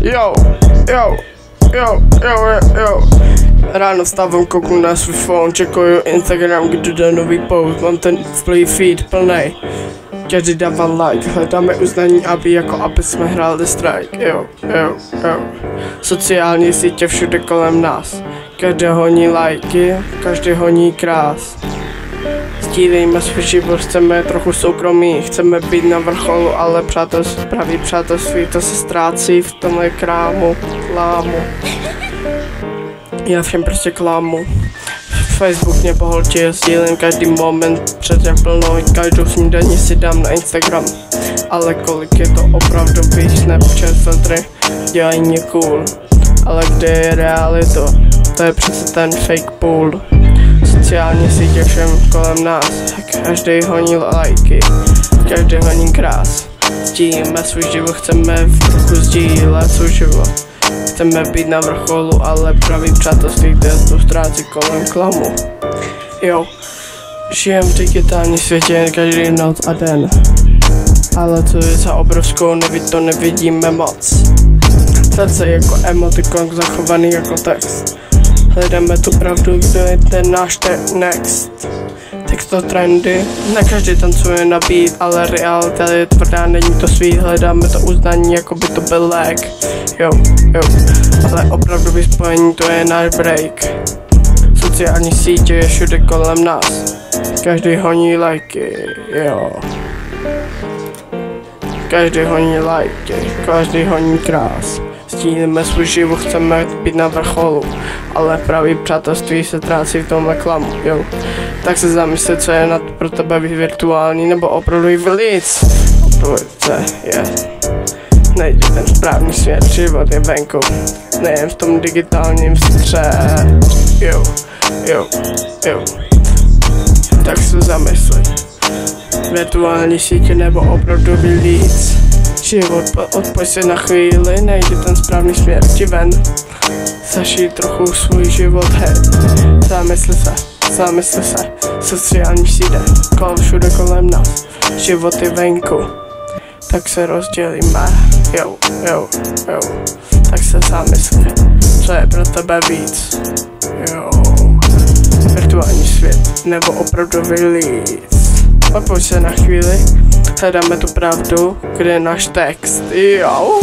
Jo. Ráno vstávám, kouknu na svůj phone, čekuju Instagram, kdy jde nový post, mám ten free feed plnej. Každý dává like, hledáme uznání, aby jsme hráli strike, jo. Sociální sítě všude kolem nás, každý honí lajky, každý honí krás. Sdílejme svůj život, chceme trochu soukromí, chceme být na vrcholu, ale pravý přátelství to se ztrácí v tomhle klámu. Já všem prostě klámu. Facebook mě pohltí, sdílím každý moment, přece plnou, každou snídaní si dám na Instagram. Ale kolik je to opravdový Snapchat filtry, dělají mě cool. Ale kde je realita, to je přece ten fake pool. Sociální sítě všem kolem nás, každý honí lajky, každý honí krás. Sdílíme svůj život, chceme v trochu sdílet svůj život. Chceme být na vrcholu, ale pravý přátelství, kde to ztrácí kolem klamu. Jo, žijem v digitálním světě každý noc a den. Ale co je za obrovskou, to nevidíme moc. Srdce jako emotikon zachovaný jako text. Hledáme tu pravdu, kdo je ten náš next. Texto trendy, ne každý tancuje na beat, ale realita je tvrdá, není to svý. Hledáme to uznání, jako by to byl lék. Jo, ale opravdový spojení, to je náš break. Sociální sítě je všude kolem nás, každý honí lajky, jo. Každý honí lajky, každý honí krás. Sdílíme svůj život, chceme být na vrcholu, ale pravý přátelství se trácí v tomhle klamu, jo. Tak se zamysli, co je pro tebe virtuální nebo opravdový víc. Nejde ten správný svět, život je venku, nejen v tom digitálním střed. Jo. Tak se zamysli, virtuální sítě nebo opravdový líc. Život, odpoj se na chvíli, nejde ten správný směr ti ven. Zažij trochu svůj život, hej. Zamysli se, sociální sítě, všude kolem nás, život je venku. Tak se rozdělíme, jo. Tak se zamysli, co je pro tebe víc, jo. Virtuální svět nebo opravdový líc. Odpoj se na chvíli, hledáme tu pravdu, kde je náš text, jo.